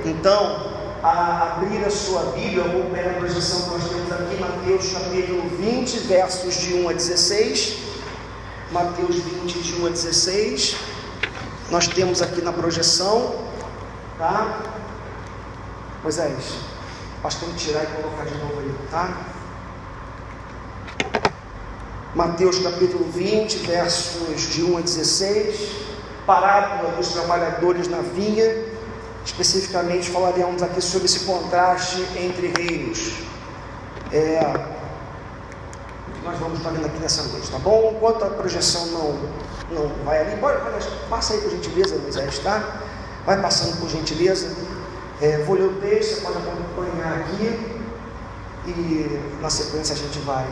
então a abrir a sua Bíblia, eu vou pegar a projeção que nós temos aqui, Mateus capítulo 20, versos de 1 a 16. Mateus 20, de 1 a 16. Nós temos aqui na projeção, tá? Moisés, acho que tem que tirar e colocar de novo aí, tá? Mateus capítulo 20, versos de 1 a 16. Parábola dos trabalhadores na vinha. Especificamente falaremos aqui sobre esse contraste entre reinos. Nós vamos estar vendo aqui nessa noite, tá bom? Enquanto a projeção não vai ali, passa aí por gentileza, Moisés, tá? Vai passando por gentileza. Vou ler o texto, você pode acompanhar aqui e na sequência a gente vai.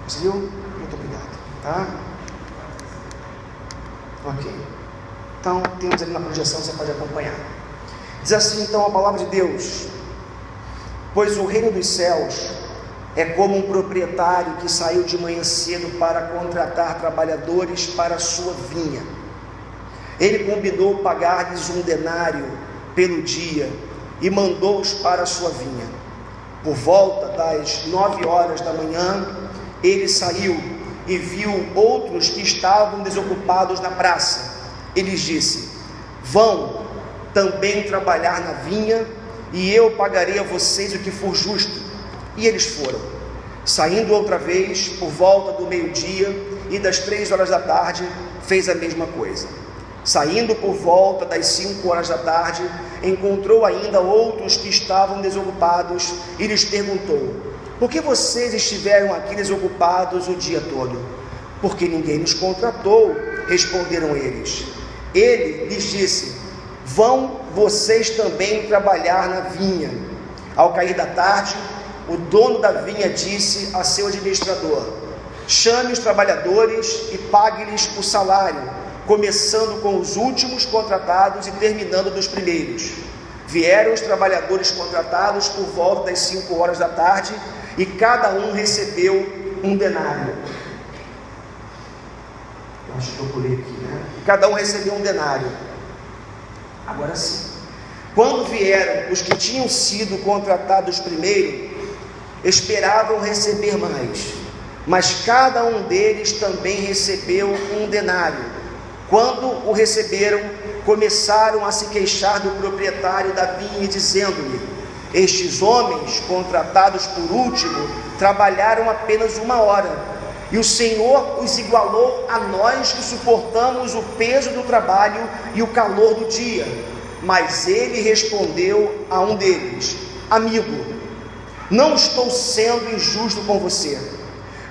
Conseguiu? Muito obrigado, tá? Ok. Então, temos ali na projeção, você pode acompanhar. Diz assim então a palavra de Deus: pois o reino dos céus é como um proprietário que saiu de manhã cedo para contratar trabalhadores para a sua vinha. Ele combinou pagar-lhes 1 denário pelo dia e mandou-os para a sua vinha. Por volta das 9 horas da manhã, ele saiu e viu outros que estavam desocupados na praça. Ele disse: vão também trabalhar na vinha, e eu pagarei a vocês o que for justo. E eles foram. Saindo outra vez, por volta do meio-dia e das 3 horas da tarde, fez a mesma coisa. Saindo por volta das 5 horas da tarde, encontrou ainda outros que estavam desocupados e lhes perguntou: por que vocês estiveram aqui desocupados o dia todo? Porque ninguém nos contratou, responderam eles. Ele lhes disse: vão vocês também trabalhar na vinha. Ao cair da tarde, o dono da vinha disse a seu administrador: chame os trabalhadores e pague-lhes o salário, começando com os últimos contratados e terminando dos primeiros. Vieram os trabalhadores contratados por volta das 5 horas da tarde, e cada um recebeu 1 denário. Acho que eu pulei aqui, né? Cada um recebeu 1 denário. Agora sim. Quando vieram os que tinham sido contratados primeiro, esperavam receber mais, mas cada um deles também recebeu 1 denário. Quando o receberam, começaram a se queixar do proprietário da vinha, dizendo-lhe: estes homens, contratados por último, trabalharam apenas 1 hora, e o Senhor os igualou a nós que suportamos o peso do trabalho e o calor do dia. Mas ele respondeu a um deles: amigo, não estou sendo injusto com você.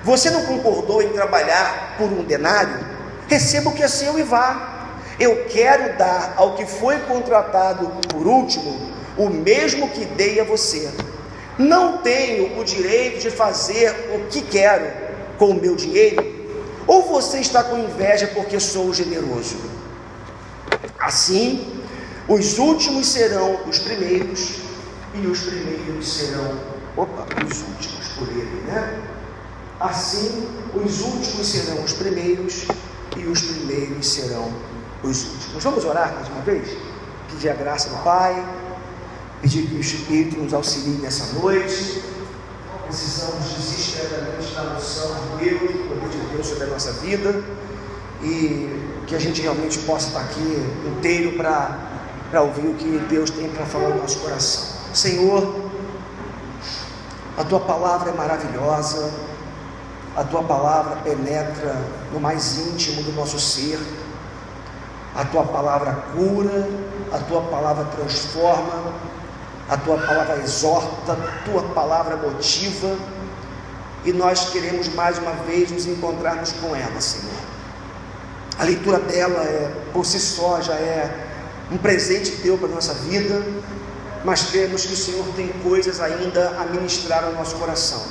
Você não concordou em trabalhar por 1 denário? Receba o que é seu e vá. Eu quero dar ao que foi contratado por último o mesmo que dei a você. Não tenho o direito de fazer o que quero com o meu dinheiro? Ou você está com inveja porque sou generoso? Assim, os últimos serão os primeiros, e os primeiros serão os últimos, por ele, né? Assim, os últimos serão os primeiros, e os primeiros serão os últimos. Vamos orar mais uma vez? Pedir a graça do Pai, pedir que o Espírito nos auxilie nessa noite. Precisamos desesperadamente da noção de Deus, do poder de Deus sobre a nossa vida, e que a gente realmente possa estar aqui inteiro para ouvir o que Deus tem para falar no nosso coração. Senhor, a Tua palavra é maravilhosa, a Tua palavra penetra no mais íntimo do nosso ser, a Tua palavra cura, a Tua palavra transforma, a Tua palavra exorta, a Tua palavra motiva, e nós queremos mais uma vez nos encontrarmos com ela, Senhor. A leitura dela por si só já é um presente Teu para a nossa vida, mas cremos que o Senhor tem coisas ainda a ministrar ao nosso coração.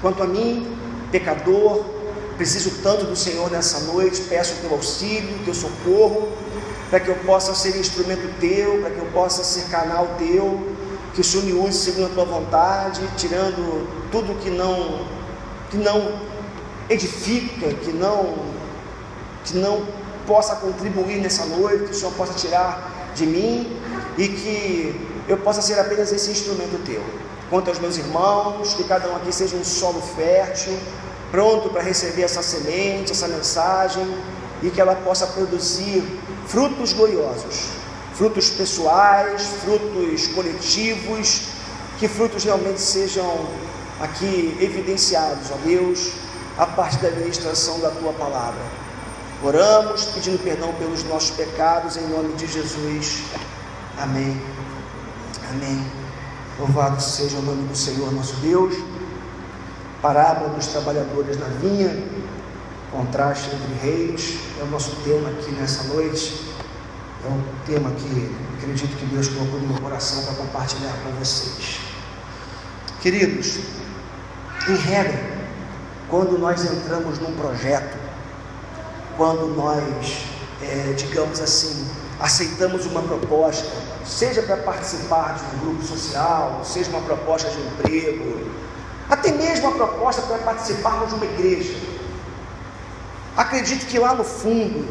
Quanto a mim, pecador, preciso tanto do Senhor nessa noite, peço o Teu auxílio, o Teu socorro, para que eu possa ser instrumento Teu, para que eu possa ser canal Teu, que o Senhor me use segundo a Tua vontade, tirando tudo que não edifica, que não possa contribuir nessa noite, que o Senhor possa tirar de mim, e que eu possa ser apenas esse instrumento teu. Quanto aos meus irmãos, que cada um aqui seja um solo fértil, pronto para receber essa semente, essa mensagem, e que ela possa produzir frutos gloriosos, frutos pessoais, frutos coletivos, que frutos realmente sejam aqui evidenciados, ó Deus, a partir da ministração da tua palavra. Oramos pedindo perdão pelos nossos pecados, em nome de Jesus. Amém. Amém. Louvado seja o nome do Senhor nosso Deus. Parábola dos trabalhadores na vinha, contraste entre reinos, é o nosso tema aqui nessa noite. É um tema que acredito que Deus colocou no meu coração para compartilhar com vocês. Queridos, em regra, quando nós entramos num projeto, quando nós, digamos assim, aceitamos uma proposta, seja para participar de um grupo social, seja uma proposta de emprego, até mesmo uma proposta para participarmos de uma igreja, acredito que lá no fundo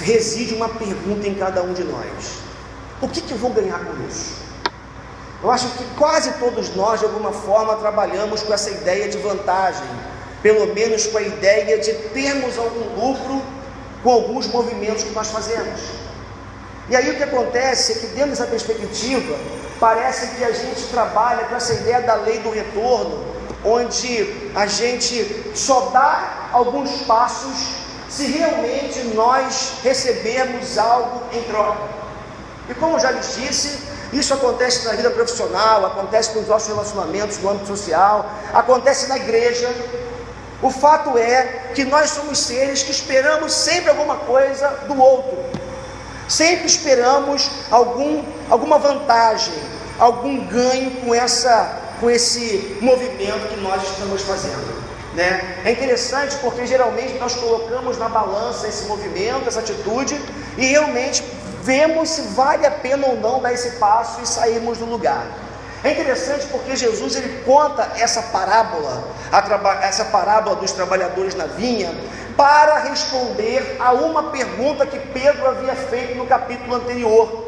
reside uma pergunta em cada um de nós: o que eu vou ganhar com isso? Eu acho que quase todos nós, de alguma forma, trabalhamos com essa ideia de vantagem, pelo menos com a ideia de termos algum lucro com alguns movimentos que nós fazemos. E aí o que acontece é que, dentro dessa perspectiva, parece que a gente trabalha com essa ideia da lei do retorno, onde a gente só dá alguns passos se realmente nós recebermos algo em troca. E como eu já lhes disse, isso acontece na vida profissional, acontece nos nossos relacionamentos no âmbito social, acontece na igreja. O fato é que nós somos seres que esperamos sempre alguma coisa do outro, sempre esperamos alguma vantagem, algum ganho com esse movimento que nós estamos fazendo, né? É interessante porque geralmente nós colocamos na balança esse movimento, essa atitude, e realmente vemos se vale a pena ou não dar esse passo e sairmos do lugar. É interessante porque Jesus ele conta essa parábola dos trabalhadores na vinha, para responder a uma pergunta que Pedro havia feito no capítulo anterior.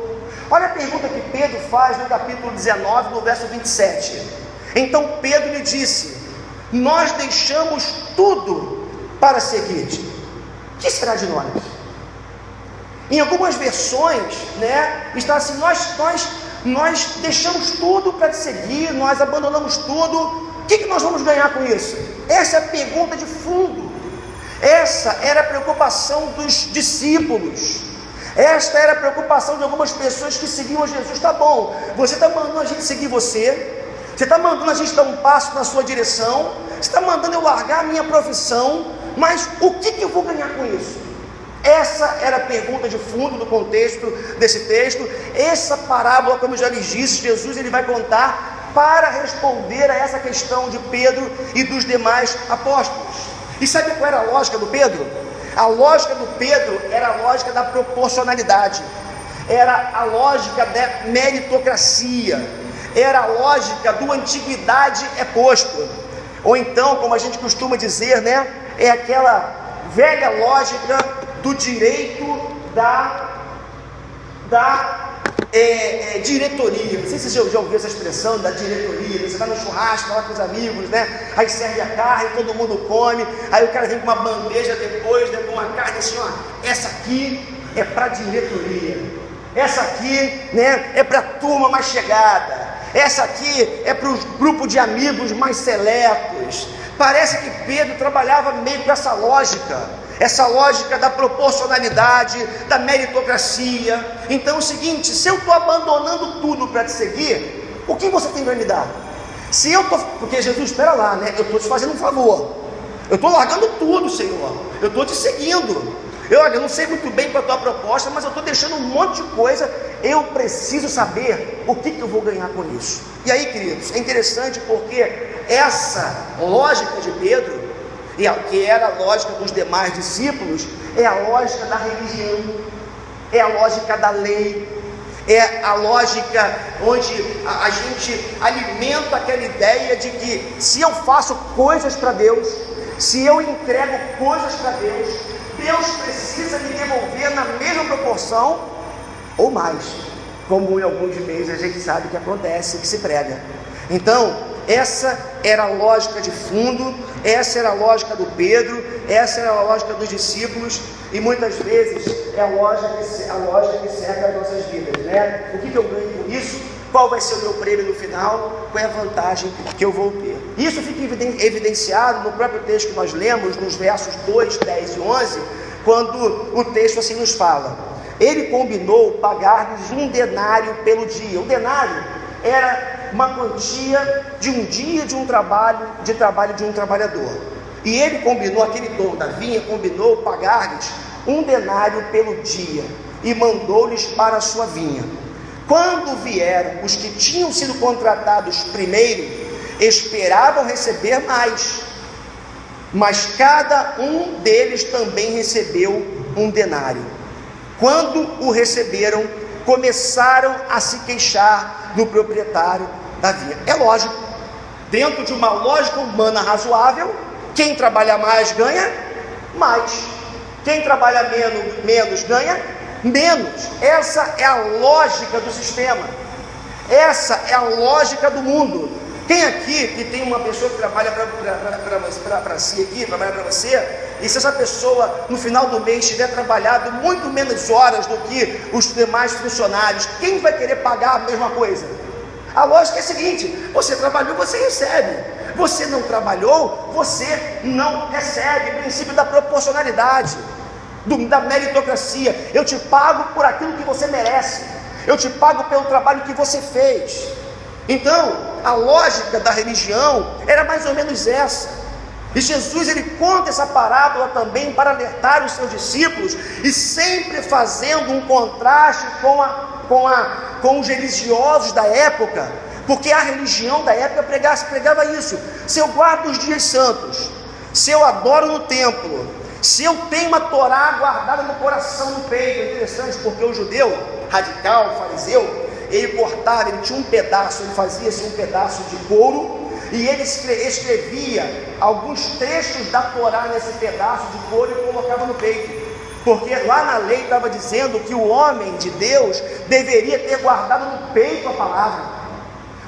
Olha a pergunta que Pedro faz no capítulo 19, no verso 27. Então Pedro lhe disse: nós deixamos tudo para seguir-te. O que será de nós? Em algumas versões, né, está assim: nós deixamos tudo para te seguir, nós abandonamos tudo. O que nós vamos ganhar com isso? Essa é a pergunta de fundo. Essa era a preocupação dos discípulos. Esta era a preocupação de algumas pessoas que seguiam a Jesus. Tá bom, você está mandando a gente seguir você está mandando a gente dar um passo na sua direção, você está mandando eu largar a minha profissão, mas o que eu vou ganhar com isso? Essa era a pergunta de fundo do contexto desse texto. Essa parábola, como eu já lhes disse, Jesus ele vai contar para responder a essa questão de Pedro e dos demais apóstolos. E sabe qual era a lógica do Pedro? A lógica do Pedro era a lógica da proporcionalidade, era a lógica da meritocracia, era a lógica do antiguidade é posto, ou então, como a gente costuma dizer, né, é aquela velha lógica do direito da diretoria. Não sei se você já ouviu essa expressão da diretoria. Você vai no churrasco, lá com os amigos, né? Aí serve a carne, todo mundo come. Aí o cara vem com uma bandeja depois, né, com uma carne assim, ó, essa aqui é para diretoria, essa aqui, né, é para a turma mais chegada, essa aqui é para os grupos de amigos mais seletos. Parece que Pedro trabalhava meio com essa lógica da proporcionalidade, da meritocracia. Então é o seguinte: se eu estou abandonando tudo para te seguir, o que você tem para me dar? Se eu estou, porque Jesus, espera lá, né? Eu estou te fazendo um favor, eu estou largando tudo, Senhor, eu estou te seguindo. Eu não sei muito bem qual é a tua proposta, mas eu estou deixando um monte de coisa. Eu preciso saber o que eu vou ganhar com isso. E aí, queridos, é interessante porque essa lógica de Pedro, que era a lógica dos demais discípulos, é a lógica da religião, é a lógica da lei, é a lógica onde a gente alimenta aquela ideia de que se eu faço coisas para Deus, se eu entrego coisas para Deus precisa me devolver na mesma proporção ou mais. como em alguns meios a gente sabe que acontece, que se prega. Então, essa era a lógica de fundo, essa era a lógica do Pedro, essa era a lógica dos discípulos, e muitas vezes é a lógica que cerca as nossas vidas, né? O que eu ganho com isso? Qual vai ser o meu prêmio no final? Qual é a vantagem que eu vou ter? Isso fica evidenciado no próprio texto que nós lemos, nos versos 2, 10 e 11, quando o texto assim nos fala: ele combinou pagar-lhes 1 denário pelo dia. O denário era uma quantia de um dia de trabalho de um trabalhador. E ele combinou, aquele dono da vinha, combinou pagar-lhes 1 denário pelo dia, e mandou-lhes para a sua vinha. Quando vieram os que tinham sido contratados primeiro, esperavam receber mais, mas cada um deles também recebeu 1 denário. Quando o receberam, começaram a se queixar do proprietário da vinha. É lógico, dentro de uma lógica humana razoável, quem trabalha mais ganha mais, quem trabalha menos ganha menos. Essa é a lógica do sistema, essa é a lógica do mundo. Quem aqui que tem uma pessoa que trabalha para si aqui, trabalha para você, e se essa pessoa no final do mês tiver trabalhado muito menos horas do que os demais funcionários, quem vai querer pagar a mesma coisa? A lógica é a seguinte: você trabalhou, você recebe. Você não trabalhou, você não recebe. O princípio da proporcionalidade, da meritocracia. Eu te pago por aquilo que você merece, eu te pago pelo trabalho que você fez. Então, a lógica da religião era mais ou menos essa. E Jesus, ele conta essa parábola também para alertar os seus discípulos, e sempre fazendo um contraste com os religiosos da época, porque a religião da época pregava isso: se eu guardo os dias santos, se eu adoro no templo, se eu tenho uma Torá guardada no coração, no peito. É interessante porque o judeu radical, o fariseu, ele cortava, ele tinha um pedaço, ele fazia assim um pedaço de couro, e ele escrevia alguns trechos da Torá nesse pedaço de couro e colocava no peito, porque lá na lei estava dizendo que o homem de Deus deveria ter guardado no peito a palavra,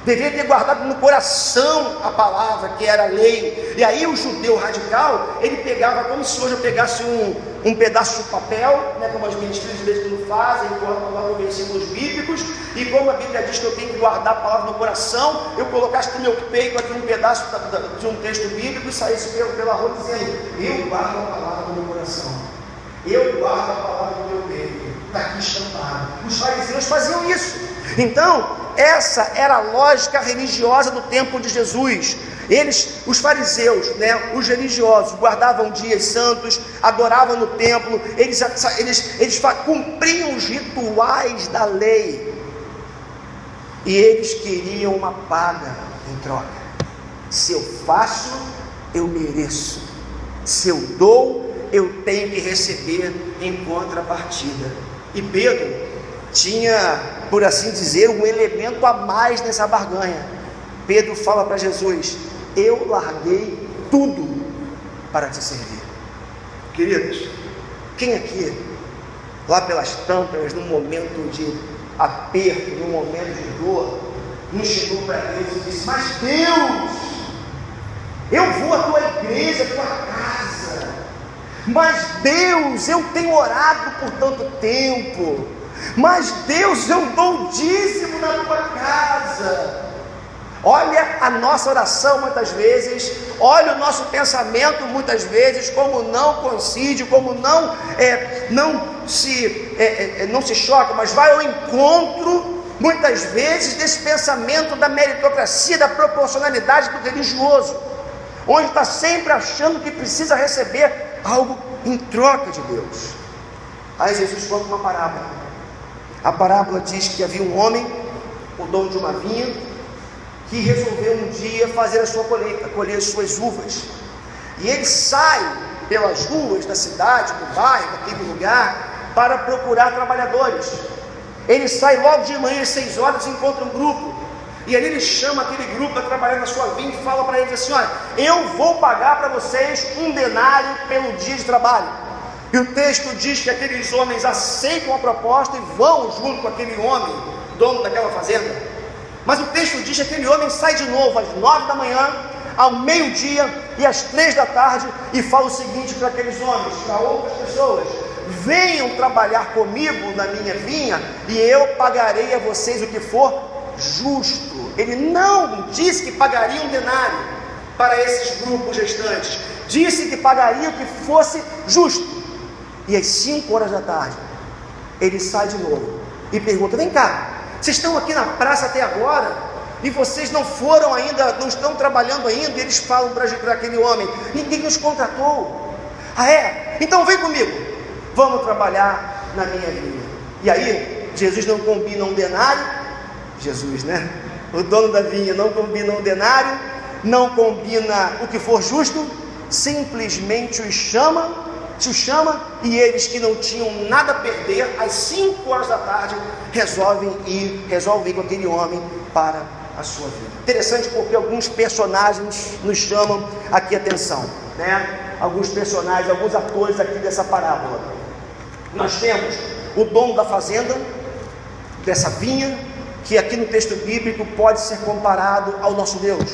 deveria ter guardado no coração a palavra, que era a lei. E aí o judeu radical, ele pegava, como se hoje eu pegasse um pedaço de papel, né, como as ministras de vez em quando fazem, colocam versículos bíblicos, e como a Bíblia diz que eu tenho que guardar a palavra no coração, eu colocasse no meu peito aqui um pedaço de um texto bíblico e saísse pela rua dizendo: eu guardo a palavra no meu coração, eu guardo a palavra no meu peito, está aqui estampado. Os fariseus faziam isso. Então, essa era a lógica religiosa do tempo de Jesus. Os fariseus, né, os religiosos, guardavam dias santos, adoravam no templo, eles cumpriam os rituais da lei, e eles queriam uma paga em troca. Se eu faço, eu mereço. Se eu dou, eu tenho que receber em contrapartida. E Pedro tinha, por assim dizer, um elemento a mais nessa barganha. Pedro fala para Jesus: eu larguei tudo para te servir. Queridos, quem aqui, lá pelas tantas, num momento de aperto, num momento de dor, não chegou para Deus e disse: mas Deus, eu vou à tua igreja, à tua casa, mas Deus, eu tenho orado por tanto tempo, mas Deus, eu dou o dízimo na tua casa. Olha a nossa oração muitas vezes, olha o nosso pensamento muitas vezes, como não coincide, como não se choca, mas vai ao encontro muitas vezes desse pensamento da meritocracia, da proporcionalidade do religioso, onde está sempre achando que precisa receber algo em troca de Deus. Aí Jesus conta uma parábola. A parábola diz que havia um homem, o dono de uma vinha, que resolveu um dia fazer a sua colheita, colher as suas uvas. E ele sai pelas ruas da cidade, do bairro, daquele lugar, para procurar trabalhadores. Ele sai logo de manhã às 6 horas e encontra um grupo, e ali ele chama aquele grupo para trabalhar na sua vinha e fala para eles assim: olha, eu vou pagar para vocês 1 denário pelo dia de trabalho. E o texto diz que aqueles homens aceitam a proposta e vão junto com aquele homem dono daquela fazenda. Mas o texto diz que aquele homem sai de novo às 9 da manhã, ao meio-dia e às 3 da tarde, e fala o seguinte para aqueles homens, para outras pessoas: venham trabalhar comigo na minha vinha, e eu pagarei a vocês o que for justo. Ele não disse que pagaria um denário para esses grupos restantes, disse que pagaria o que fosse justo. E às 5 horas da tarde, ele sai de novo e pergunta: vem cá, vocês estão aqui na praça até agora, e vocês não foram ainda, não estão trabalhando ainda? E eles falam para aquele homem: ninguém nos contratou. Ah, é? Então vem comigo, vamos trabalhar na minha vinha. E aí, Jesus não combina um denário, Jesus, né? O dono da vinha não combina um denário, não combina o que for justo, simplesmente os chama, e eles, que não tinham nada a perder, às 5 horas da tarde, resolvem ir com aquele homem para a sua vida. Interessante, porque alguns personagens nos chamam aqui a atenção, né? Alguns personagens, alguns atores aqui dessa parábola. Nós temos o dono da fazenda, dessa vinha, que aqui no texto bíblico pode ser comparado ao nosso Deus,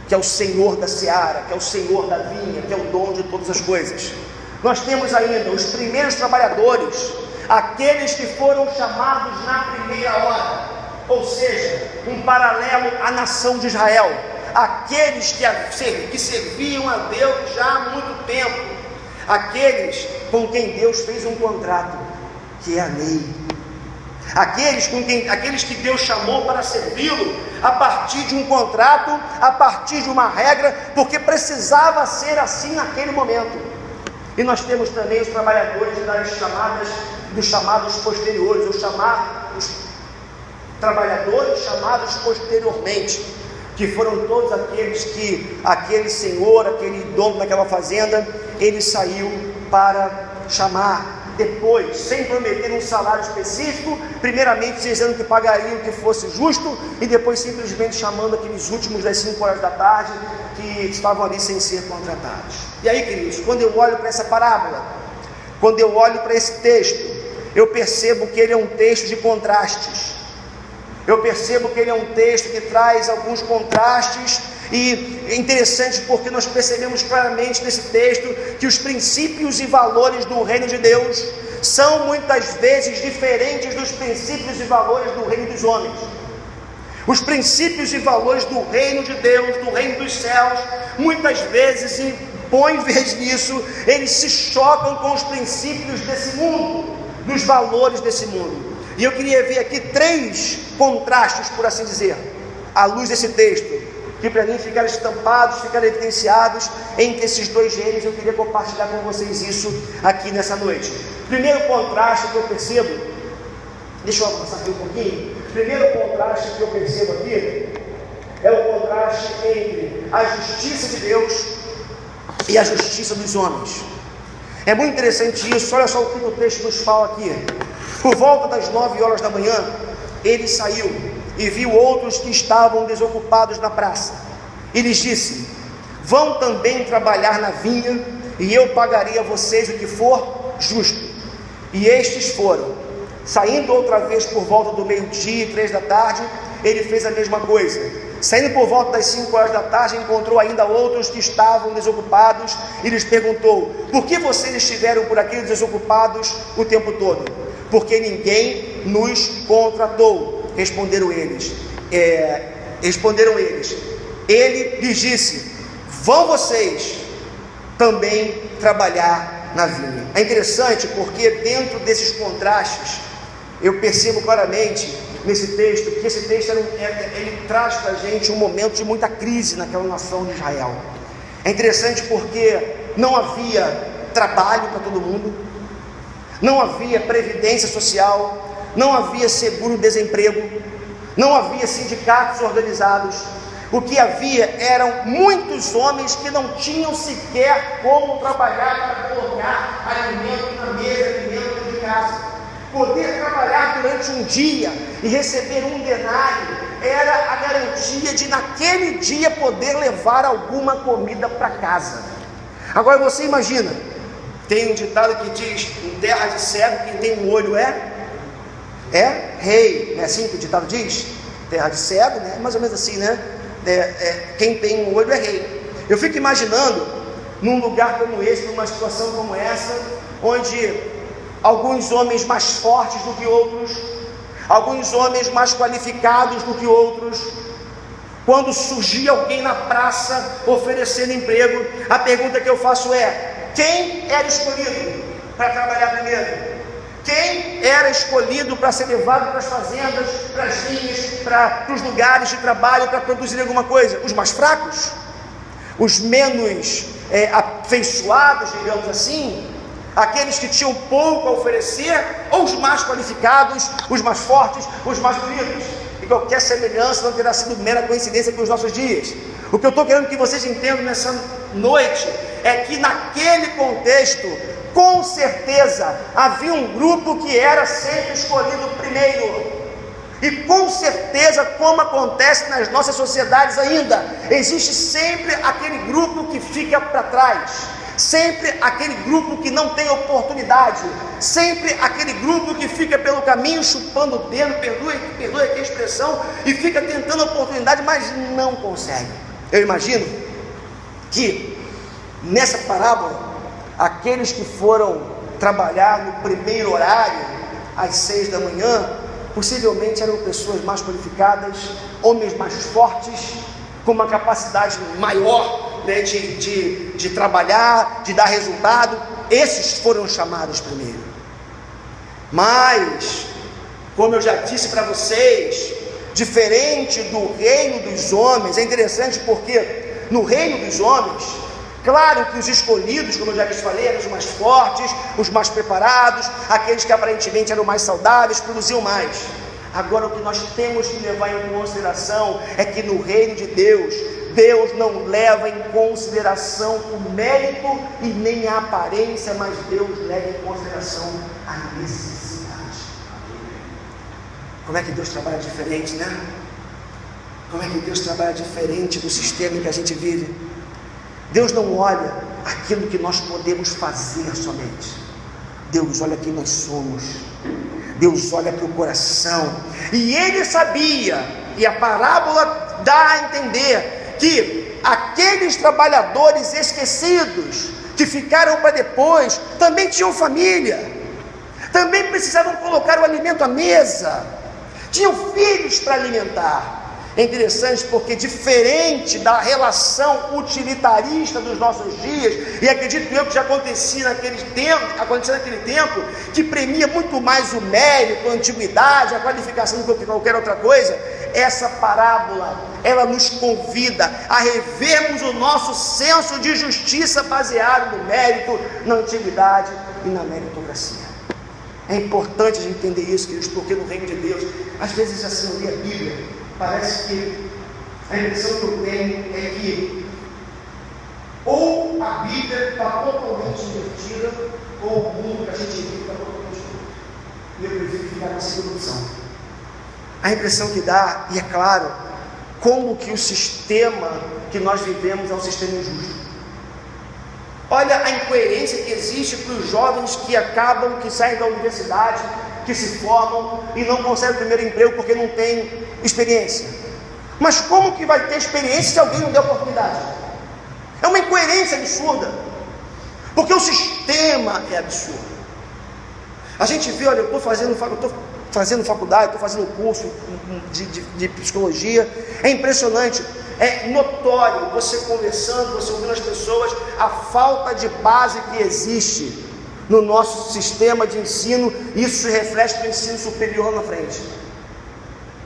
que é o Senhor da seara, que é o Senhor da vinha, que é o dono de todas as coisas. Nós temos ainda os primeiros trabalhadores, aqueles que foram chamados na primeira hora, ou seja, um paralelo à nação de Israel, aqueles que serviam a Deus já há muito tempo, aqueles com quem Deus fez um contrato, que é a lei, aqueles que Deus chamou para servi-lo a partir de um contrato, a partir de uma regra, porque precisava ser assim naquele momento. E nós temos também os trabalhadores dos chamados posteriores, os trabalhadores chamados posteriormente, que foram todos aqueles que aquele senhor, aquele dono daquela fazenda, ele saiu para chamar depois, sem prometer um salário específico, primeiramente dizendo que pagaria o que fosse justo, e depois simplesmente chamando aqueles últimos das 5 horas da tarde, que estavam ali sem ser contratados. E aí, queridos, quando eu olho para essa parábola, quando eu olho para esse texto, eu percebo que ele é um texto de contrastes. Eu percebo que ele é um texto que traz alguns contrastes, e é interessante porque nós percebemos claramente nesse texto que os princípios e valores do reino de Deus são muitas vezes diferentes dos princípios e valores do reino dos homens. Os princípios e valores do reino de Deus, do reino dos céus, muitas vezes, e põe vez nisso, eles se chocam com os princípios desse mundo, dos valores desse mundo. E eu queria ver aqui 3 contrastes, por assim dizer, à luz desse texto, que para mim ficaram estampados, ficaram evidenciados entre esses 2 gêneros. Eu queria compartilhar com vocês isso aqui nessa noite. Primeiro contraste que eu percebo, deixa eu avançar aqui um pouquinho. Primeiro contraste que eu percebo aqui é o contraste entre a justiça de Deus e a justiça dos homens. É muito interessante isso. Olha só o que o texto nos fala aqui. Por volta das 9 horas da manhã, ele saiu e viu outros que estavam desocupados na praça, e lhes disse: vão também trabalhar na vinha, e eu pagarei a vocês o que for justo. E estes foram. Saindo outra vez por volta do meio-dia e 3 da tarde, ele fez a mesma coisa. Saindo por volta das 5 horas da tarde, encontrou ainda outros que estavam desocupados, e lhes perguntou: por que vocês estiveram por aqui desocupados o tempo todo? Porque ninguém nos contratou. Responderam eles. Ele lhes disse: vão vocês também trabalhar na vinha. É interessante porque dentro desses contrastes, eu percebo claramente nesse texto, que esse texto ele traz para a gente um momento de muita crise naquela nação de Israel. É interessante porque não havia trabalho para todo mundo, não havia previdência social, não havia seguro-desemprego, não havia sindicatos organizados. O que havia eram muitos homens que não tinham sequer como trabalhar para colocar alimento na mesa dentro de casa. Poder trabalhar durante um dia e receber um denário era a garantia de naquele dia poder levar alguma comida para casa. Agora você imagina, tem um ditado que diz: em terra de cego quem tem um olho é. é rei, não é assim que o ditado diz? Terra de cego, né? Mais ou menos assim, né? Quem tem um olho é rei. Eu fico imaginando num lugar como esse, numa situação como essa, onde alguns homens mais fortes do que outros, alguns homens mais qualificados do que outros, quando surgia alguém na praça oferecendo emprego, a pergunta que eu faço é: quem era escolhido para trabalhar primeiro? Quem era escolhido para ser levado para as fazendas, para as vinhas, para os lugares de trabalho, para produzir alguma coisa? Os mais fracos? Os menos afeiçoados, digamos assim? Aqueles que tinham pouco a oferecer? Ou os mais qualificados, os mais fortes, os mais bonitos? E qualquer semelhança não terá sido mera coincidência com os nossos dias. O que eu estou querendo que vocês entendam nessa noite é que naquele contexto, com certeza, havia um grupo que era sempre escolhido primeiro. E com certeza, como acontece nas nossas sociedades ainda, existe sempre aquele grupo que fica para trás, sempre aquele grupo que não tem oportunidade, sempre aquele grupo que fica pelo caminho chupando o dedo, perdoe aqui a expressão, e fica tentando oportunidade, mas não consegue. Eu imagino que nessa parábola, aqueles que foram trabalhar no primeiro horário, às 6 da manhã, possivelmente eram pessoas mais qualificadas, homens mais fortes, com uma capacidade maior, né, de trabalhar, de dar resultado. Esses foram chamados primeiro. Mas, como eu já disse para vocês, diferente do reino dos homens, é interessante porque no reino dos homens, claro que os escolhidos, como eu já lhes falei, eram os mais fortes, os mais preparados, aqueles que aparentemente eram mais saudáveis, produziam mais. Agora, o que nós temos que levar em consideração é que no reino de Deus, Deus não leva em consideração o mérito e nem a aparência, mas Deus leva em consideração a necessidade. Como é que Deus trabalha diferente, né? Como é que Deus trabalha diferente do sistema em que a gente vive? Deus não olha aquilo que nós podemos fazer somente. Deus olha quem nós somos. Deus olha para o coração. E ele sabia, e a parábola dá a entender, que aqueles trabalhadores esquecidos, que ficaram para depois, também tinham família, também precisavam colocar o alimento à mesa, tinham filhos para alimentar. É interessante porque, diferente da relação utilitarista dos nossos dias, e acredito eu que já acontecia naquele tempo, que premia muito mais o mérito, a antiguidade, a qualificação do que qualquer outra coisa, essa parábola, ela nos convida a revermos o nosso senso de justiça baseado no mérito, na antiguidade e na meritocracia. É importante a gente entender isso, queridos, porque no reino de Deus, às vezes assim eu li a Bíblia, parece que a impressão que eu tenho é que ou a Bíblia está totalmente invertida, ou o mundo que a gente vive está totalmente invertido. E eu prefiro ficar com a segunda opção. A impressão que dá, e é claro, como que o sistema que nós vivemos é um sistema injusto. Olha a incoerência que existe para os jovens que saem da universidade, que se formam e não conseguem o primeiro emprego porque não tem experiência. Mas como que vai ter experiência se alguém não der oportunidade? É uma incoerência absurda, porque o sistema é absurdo. A gente vê, olha, eu estou fazendo faculdade, estou fazendo curso de psicologia, é impressionante, é notório, você conversando, você ouvindo as pessoas, a falta de base que existe no nosso sistema de ensino. Isso se reflete no ensino superior na frente.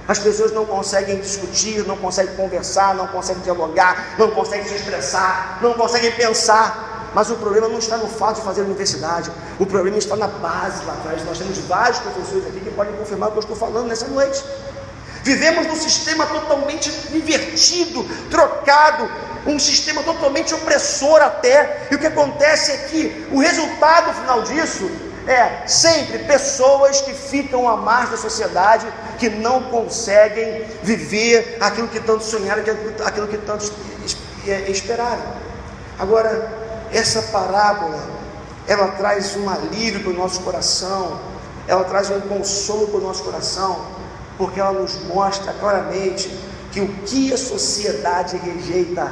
As pessoas não conseguem discutir, não conseguem conversar, não conseguem dialogar, não conseguem se expressar, não conseguem pensar. Mas o problema não está no fato de fazer universidade, o problema está na base lá atrás. Nós temos vários professores aqui que podem confirmar o que eu estou falando nessa noite. Vivemos num sistema totalmente invertido, trocado, um sistema totalmente opressor até, e o que acontece é que o resultado final disso é sempre pessoas que ficam à margem da sociedade, que não conseguem viver aquilo que tanto sonharam, aquilo que tanto esperaram. Agora, essa parábola, ela traz um alívio para o nosso coração, ela traz um consolo para o nosso coração, porque ela nos mostra claramente que o que a sociedade rejeita,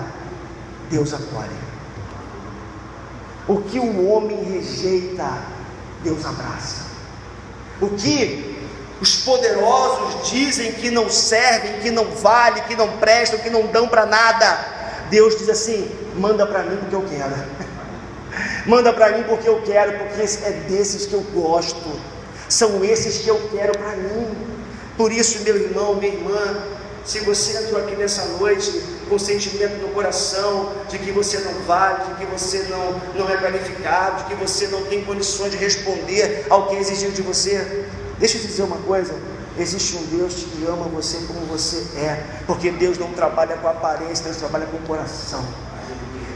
Deus acolhe. O que o homem rejeita, Deus abraça. O que os poderosos dizem que não servem, que não valem, que não prestam, que não dão para nada, Deus diz assim: manda para mim porque eu quero. Manda para mim porque eu quero, porque é desses que eu gosto, são esses que eu quero para mim. Por isso, meu irmão, minha irmã, se você entrou aqui nessa noite com sentimento no coração de que você não vale, de que você não é qualificado, de que você não tem condições de responder ao que é exigido de você, deixa eu te dizer uma coisa: existe um Deus que ama você como você é, porque Deus não trabalha com aparência, Deus trabalha com o coração.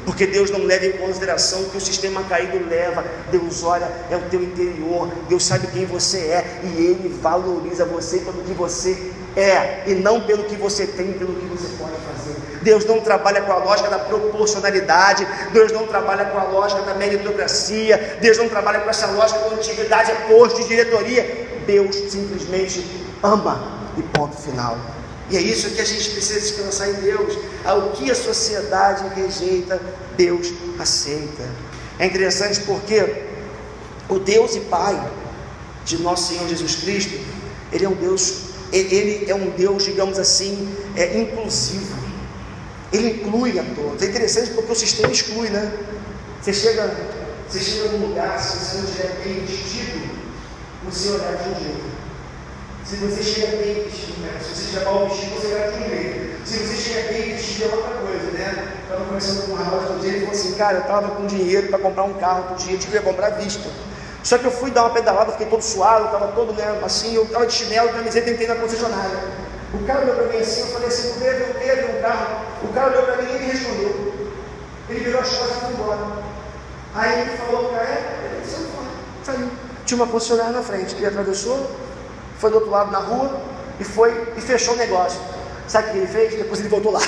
Porque Deus não leva em consideração o que o sistema caído leva. Deus olha, é o teu interior. Deus sabe quem você é, e Ele valoriza você pelo que você é, e não pelo que você tem, pelo que você pode fazer. Deus não trabalha com a lógica da proporcionalidade. Deus não trabalha com a lógica da meritocracia. Deus não trabalha com essa lógica da antiguidade é posto de diretoria. Deus simplesmente ama, e ponto final. E é isso que a gente precisa descansar em Deus. O que a sociedade rejeita, Deus aceita. É interessante porque o Deus e Pai de nosso Senhor Jesus Cristo, Ele é um Deus, digamos assim, inclusivo. Ele inclui a todos. É interessante porque o sistema exclui, né? Você chega num lugar, se você não estiver bem vestido, você olhar de um jeito. Se você chega bem vestido, né? Se você estiver mal vestido, você vai de um jeito. Se você chega bem vestido, é outra coisa, né? Eu estava conversando com um rapaz outro dia, ele falou assim: cara, eu estava com dinheiro para comprar um carro outro dia, eu queria comprar à vista. Só que eu fui dar uma pedalada, fiquei todo suado, estava todo, né, assim, eu estava de chinelo, camiseta, entrei na concessionária. O cara olhou para mim assim, eu falei assim: não teve um carro. O cara olhou para mim e ele respondeu. Ele virou as costas e foi embora. Aí ele falou: cara, ele saiu fora, saiu. Tinha uma concessionária na frente, ele atravessou, foi do outro lado na rua e foi e fechou o negócio. Sabe o que ele fez? Depois ele voltou lá.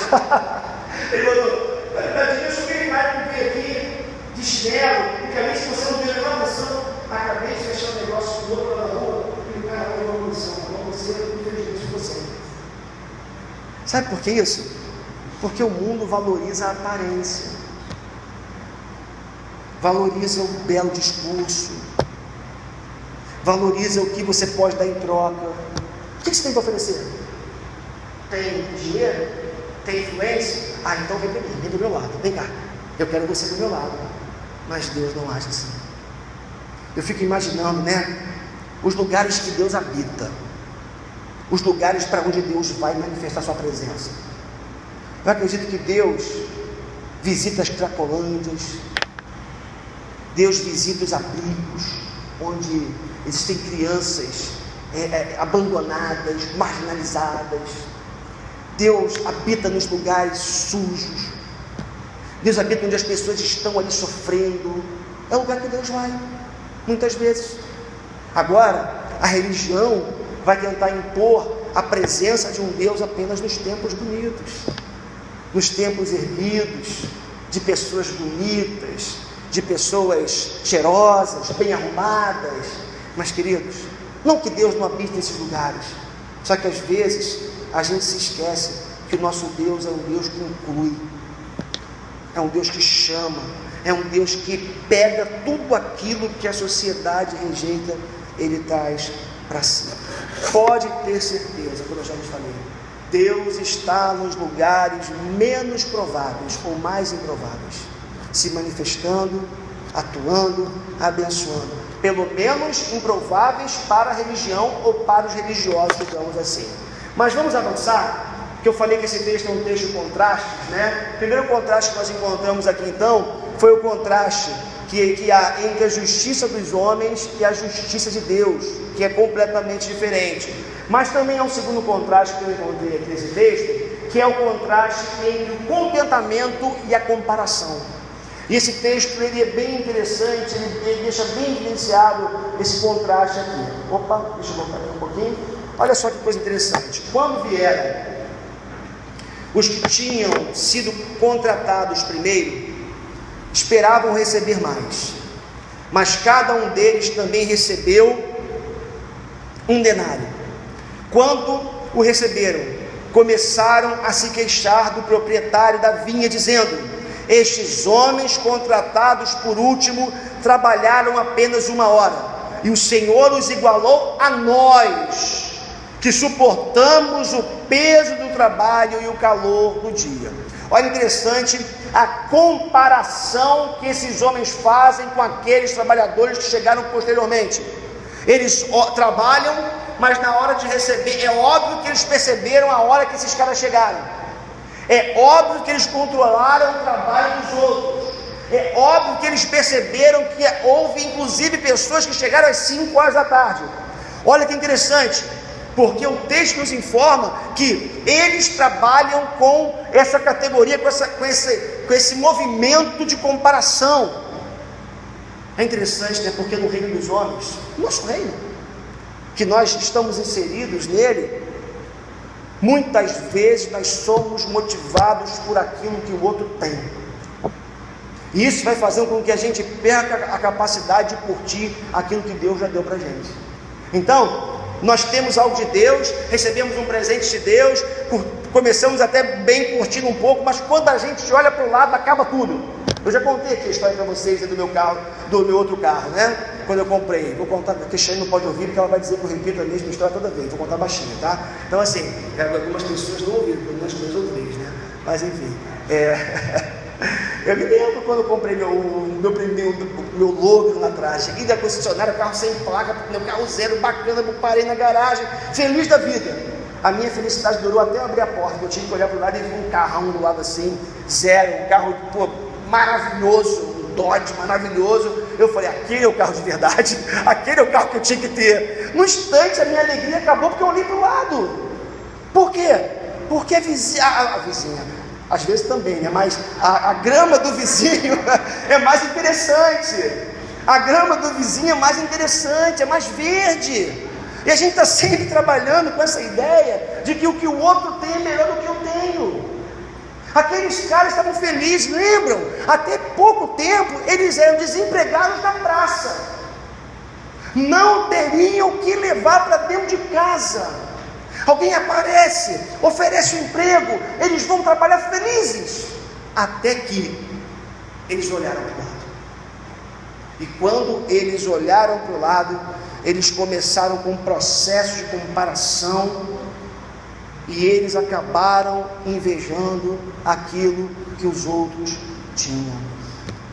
Ele voltou: Deus, eu queria mais com aqui de chinelo, porque a se você não deu nenhuma atenção, acabei de fechar o negócio do outro lado da rua e o cara não deu uma condição. Então você, infelizmente, você. Sabe por que isso? Porque o mundo valoriza a aparência, valoriza o belo discurso, valoriza o que você pode dar em troca. O que você tem para oferecer? Tem dinheiro? Tem influência? Então vem para mim, vem do meu lado, vem cá, eu quero você do meu lado. Mas Deus não age assim. Eu fico imaginando, né, os lugares que Deus habita, os lugares para onde Deus vai manifestar sua presença. Eu acredito que Deus visita as cracolândias, Deus visita os abrigos onde existem crianças abandonadas, marginalizadas. Deus habita nos lugares sujos. Deus habita onde as pessoas estão ali sofrendo. É o lugar que Deus vai, muitas vezes. Agora, a religião vai tentar impor a presença de um Deus apenas nos templos bonitos, nos templos erguidos, de pessoas bonitas, de pessoas cheirosas, bem arrumadas. Mas, queridos, não que Deus não habite nesses lugares, só que às vezes a gente se esquece que o nosso Deus é um Deus que inclui, é um Deus que chama, é um Deus que pega tudo aquilo que a sociedade rejeita, Ele traz para si. Pode ter certeza, como eu já lhes falei, Deus está nos lugares menos prováveis ou mais improváveis, se manifestando, atuando, abençoando, pelo menos improváveis para a religião ou para os religiosos, digamos assim. Mas vamos avançar, porque eu falei que esse texto é um texto de contrastes, né? O primeiro contraste que nós encontramos aqui então, foi o contraste que há entre a justiça dos homens e a justiça de Deus, que é completamente diferente. Mas também há um segundo contraste que eu encontrei aqui nesse texto, que é o contraste entre o contentamento e a comparação. E esse texto ele é bem interessante, ele deixa bem evidenciado esse contraste aqui. Opa, deixa eu voltar aqui um pouquinho. Olha só que coisa interessante. Quando vieram os que tinham sido contratados primeiro, esperavam receber mais, mas cada um deles também recebeu um denário. Quando o receberam, começaram a se queixar do proprietário da vinha, dizendo: estes homens contratados por último trabalharam apenas 1 hora, e o Senhor os igualou a nós, que suportamos o peso do trabalho e o calor do dia. Olha, interessante a comparação que esses homens fazem com aqueles trabalhadores que chegaram posteriormente. Eles trabalham, mas na hora de receber, é óbvio que eles perceberam a hora que esses caras chegaram. É óbvio que eles controlaram o trabalho dos outros. É óbvio que eles perceberam que houve inclusive pessoas que chegaram às 5 horas da tarde. Olha que interessante, porque o texto nos informa que eles trabalham com essa categoria, com esse movimento de comparação. É interessante, né? Porque no reino dos homens, nosso reino, que nós estamos inseridos nele, muitas vezes nós somos motivados por aquilo que o outro tem. E isso vai fazer com que a gente perca a capacidade de curtir aquilo que Deus já deu para a gente. Então, nós temos algo de Deus, recebemos um presente de Deus, começamos até bem curtindo um pouco, mas quando a gente olha para o lado, acaba tudo. Eu já contei aqui a história para vocês do meu carro, do meu outro carro, né? Quando eu comprei, vou contar, porque a Cristiane não pode ouvir, porque ela vai dizer que eu repito a mesma história toda vez, vou contar baixinho, tá? Então assim, algumas pessoas não ouviram, pelo menos 2 ou 3, né? Mas enfim, eu me lembro quando eu comprei meu Logan lá atrás, cheguei da concessionária, carro sem placa, meu carro zero, bacana, eu parei na garagem, feliz da vida. A minha felicidade durou até eu abrir a porta, eu tinha que olhar para o lado e vi um carrão do lado assim, zero, um carro, maravilhoso, um Dodge maravilhoso. Eu falei, aquele é o carro de verdade, aquele é o carro que eu tinha que ter. No instante a minha alegria acabou porque eu olhei para o lado. Por quê? Porque a vizinha, às vezes também, né? Mas a grama do vizinho é mais interessante. A grama do vizinho é mais interessante, é mais verde. E a gente está sempre trabalhando com essa ideia de que o que o outro tem é melhor do que eu tenho. Aqueles caras estavam felizes, lembram? Até pouco tempo eles eram desempregados na praça, não teriam o que levar para dentro de casa. Alguém aparece, oferece um emprego, eles vão trabalhar felizes, até que eles olharam para o lado. E quando eles olharam para o lado, eles começaram com um processo de comparação, e eles acabaram invejando aquilo que os outros tinham.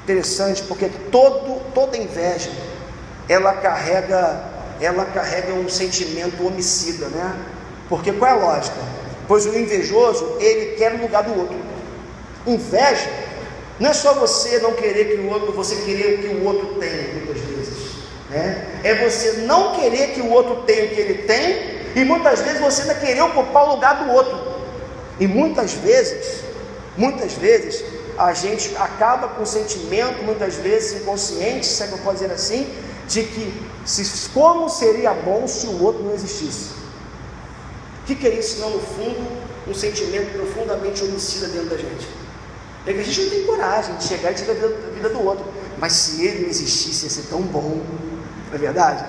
Interessante, porque toda inveja, ela carrega um sentimento homicida, né? Porque qual é a lógica? Pois o invejoso, ele quer o lugar do outro. Inveja não é só você não querer que o outro, você querer o que o outro tem, muitas vezes, né? É você não querer que o outro tenha o que ele tem, e muitas vezes você ainda querer ocupar o lugar do outro. E muitas vezes a gente acaba com o sentimento, muitas vezes inconsciente, se é que eu posso dizer assim, de que como seria bom se o outro não existisse. O que é isso, senão no fundo um sentimento profundamente homicida dentro da gente? É que a gente não tem coragem de chegar e tirar a vida do outro. Mas se ele não existisse, ia ser tão bom, não é verdade?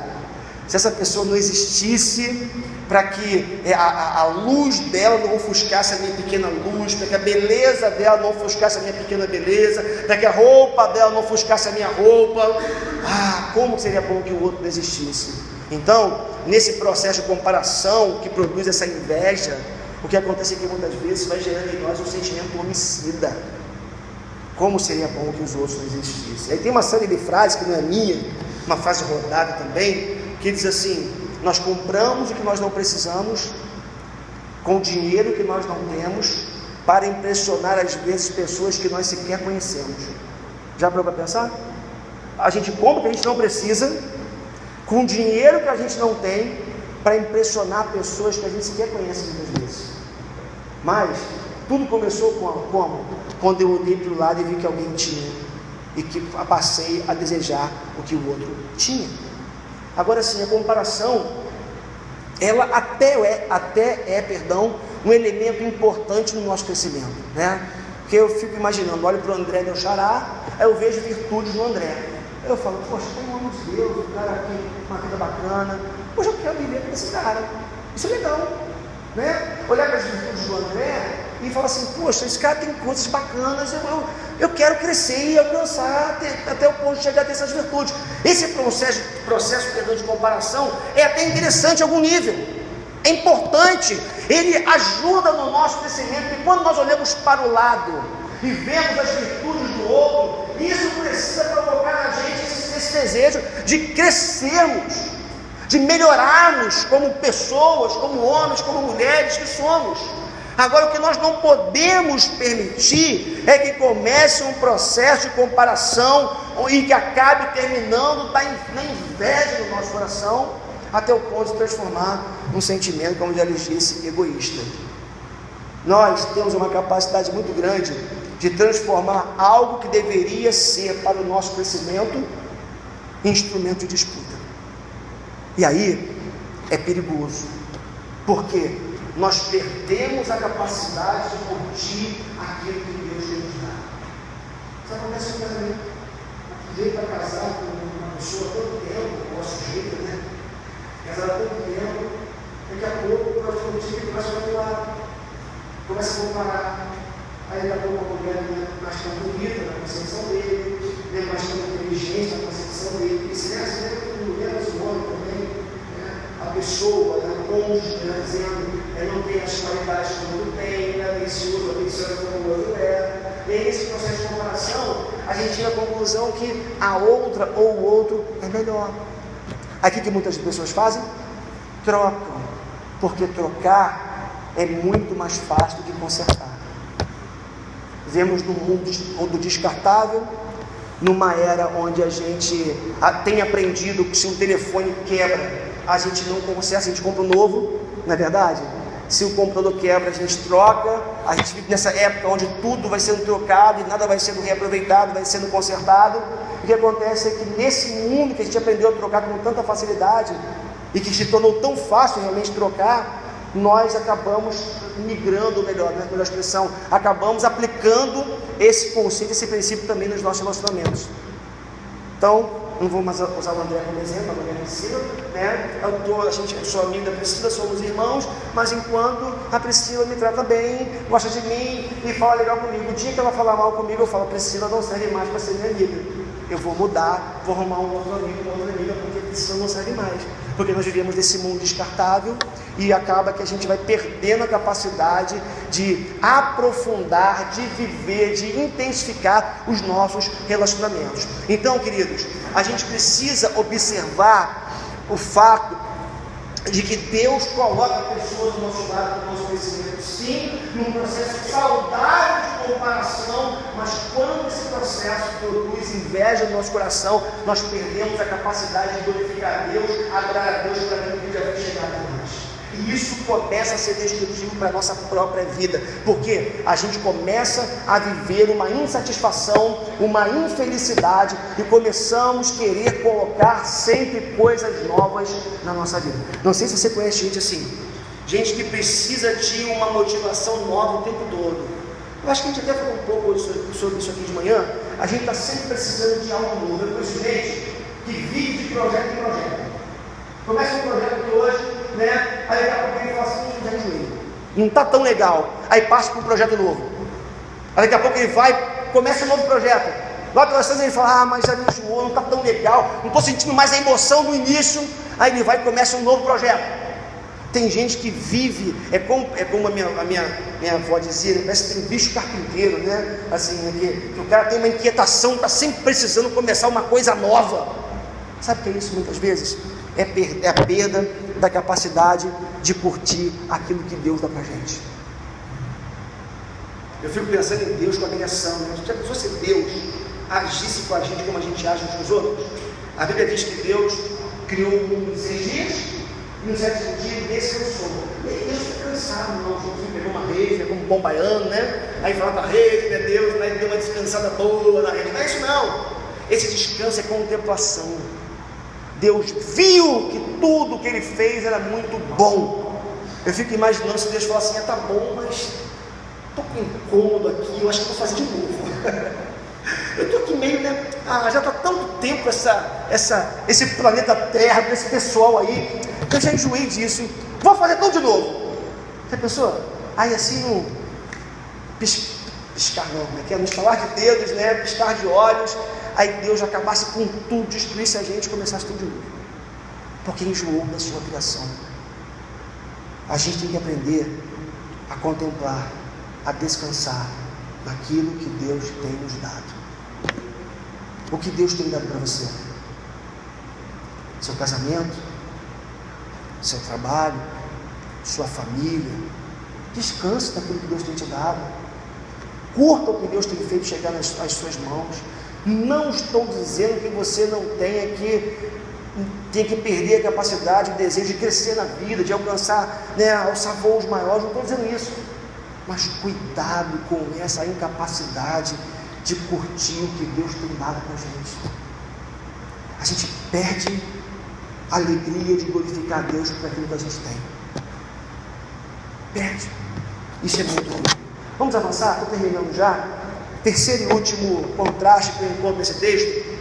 Se essa pessoa não existisse, para que a luz dela não ofuscasse a minha pequena luz, para que a beleza dela não ofuscasse a minha pequena beleza, para que a roupa dela não ofuscasse a minha roupa, como seria bom que o outro não existisse. Então, nesse processo de comparação que produz essa inveja, o que acontece é que muitas vezes vai gerando em nós um sentimento homicida. Como seria bom que os outros não existissem. Aí tem uma série de frases que não é minha, uma frase rodada também, que diz assim: nós compramos o que nós não precisamos com o dinheiro que nós não temos para impressionar às vezes pessoas que nós sequer conhecemos. Já parou para pensar? A gente compra o que a gente não precisa com o dinheiro que a gente não tem para impressionar pessoas que a gente sequer conhece muitas vezes. Mas tudo começou como? Quando eu olhei para o lado e vi que alguém tinha, e que passei a desejar o que o outro tinha. Agora sim, a comparação, ela até é um elemento importante no nosso crescimento, né? Porque eu fico imaginando, olho para o André meu xará, aí eu vejo virtudes no André. Eu falo, poxa, pelo amor de Deus, o cara aqui, uma vida bacana, Poxa, eu quero viver com esse cara. Isso é legal, né? Olhar para as virtudes do André e falar assim, poxa, esse cara tem coisas bacanas, eu quero crescer e alcançar até o ponto de chegar a ter essas virtudes. Esse processo de comparação é até interessante em algum nível, é importante, ele ajuda no nosso crescimento, e quando nós olhamos para o lado e vemos as virtudes do outro, isso precisa provocar na gente esse desejo de crescermos, de melhorarmos como pessoas, como homens, como mulheres que somos. Agora, o que nós não podemos permitir é que comece um processo de comparação e que acabe terminando na inveja do nosso coração, até o ponto de transformar um sentimento, como já lhes disse, egoísta. Nós temos uma capacidade muito grande de transformar algo que deveria ser para o nosso crescimento em instrumento de disputa. E aí é perigoso, porque nós perdemos a capacidade de curtir aquilo que Deus tem nos dado. Isso acontece no casamento. Veio para casar com uma pessoa há tanto tempo, o sujeito, né? Casar há tanto tempo, daqui a pouco o próximo dia começa a manipular, começa a comparar. Aí daqui a pouco a mulher é mais tão bonita na concepção dele, é mais tão inteligente na concepção dele. E se é assim, mulher mas o homem também, né? A pessoa, né? O cônjuge, né? Dizendo, não tem as qualidades que o outro tem, não é atencioso como o outro é. E aí, nesse processo de comparação, a gente tira a conclusão que a outra ou o outro é melhor. Aqui que muitas pessoas fazem? Trocam, porque trocar é muito mais fácil do que consertar. Vivemos num mundo descartável, numa era onde a gente tem aprendido que se um telefone quebra, a gente não conserta, a gente compra um novo, não é verdade? Se o computador quebra, a gente troca. A gente vive nessa época onde tudo vai sendo trocado e nada vai sendo reaproveitado, vai sendo consertado. O que acontece é que nesse mundo que a gente aprendeu a trocar com tanta facilidade e que se tornou tão fácil realmente trocar, nós acabamos migrando, melhor expressão, acabamos aplicando esse conceito, esse princípio também nos nossos relacionamentos. Então, não vou mais usar o André como exemplo, a mulher Priscila, né? Eu sou amigo da Priscila, somos irmãos, mas enquanto a Priscila me trata bem, gosta de mim e fala legal comigo, o dia que ela falar mal comigo, eu falo, Priscila não serve mais para ser minha amiga. Eu vou mudar, vou arrumar um outro amigo, uma outra amiga, porque a Priscila não serve mais. Porque nós vivemos nesse mundo descartável e acaba que a gente vai perdendo a capacidade de aprofundar, de viver, de intensificar os nossos relacionamentos. Então, queridos, a gente precisa observar o fato de que Deus coloca pessoas do nosso lado, do nosso crescimento, sim, num processo saudável de comparação, mas quando esse processo produz inveja no nosso coração, nós perdemos a capacidade de glorificar a Deus, adorar a Deus para aquilo que já vai chegar até nós. E isso começa a ser destrutivo para a nossa própria vida, porque a gente começa a viver uma insatisfação, uma infelicidade, e começamos a querer colocar sempre coisas novas na nossa vida. Não sei se você conhece gente assim, gente que precisa de uma motivação nova o tempo todo. Eu acho que a gente até falou um pouco sobre isso aqui de manhã. A gente está sempre precisando de algo novo. Eu conheço gente que vive de projeto em projeto. Começa um projeto de hoje, né? Aí daqui a pouco ele fala assim, já enjoei, não está tão legal, aí passa para um projeto novo. Aí daqui a pouco ele vai, começa um novo projeto, lá pelas tantas ele fala, mas já me enjoou, não está tão legal, não estou sentindo mais a emoção do início. Aí ele vai e começa um novo projeto. Tem gente que vive, é como a minha avó dizia, parece que tem um bicho carpinteiro, né? Assim, que o cara tem uma inquietação, está sempre precisando começar uma coisa nova. Sabe o que é isso muitas vezes? É a perda da capacidade de curtir aquilo que Deus dá pra gente. Eu fico pensando em Deus com a criação, né? Já pensou se Deus agisse com a gente como a gente age uns com os outros? A Bíblia diz que Deus criou o mundo em 6 dias, e no 7º dia descansou. Deus fica cansado, não. Joãozinho pegou uma rede, como um bom baiano, né? Aí fala para a rede, né? Deus, né? Deu uma descansada boa na rede. Não é isso não. Esse descanso é contemplação. Deus viu que tudo que Ele fez era muito bom. Eu fico imaginando se Deus falar assim, tá bom, mas estou com incômodo aqui, eu acho que vou fazer de novo. Eu estou aqui meio, né? Já está tanto tempo esse planeta Terra, esse pessoal aí, eu já enjoei disso, vou fazer tudo de novo. Já pensou? Aí assim, no piscar não, né? Que é no estalar de dedos, né? Piscar de olhos, aí Deus acabasse com tudo, destruísse a gente e começasse tudo de novo. Porque enjoou da sua criação. A gente tem que aprender a contemplar, a descansar naquilo que Deus tem nos dado. O que Deus tem dado para você? Seu casamento, seu trabalho, sua família. Descanse naquilo que Deus tem te dado. Curta o que Deus tem feito chegar nas suas mãos. Não estou dizendo que você não tem que perder a capacidade, o desejo de crescer na vida, de alcançar, né, alçar voos maiores. Não estou dizendo isso. Mas cuidado com essa incapacidade de curtir o que Deus tem dado para a gente. A gente perde a alegria de glorificar a Deus por aquilo que a gente tem. Perde. Isso é muito ruim. Vamos avançar? Estou terminando já. Terceiro e último contraste que eu encontro nesse texto.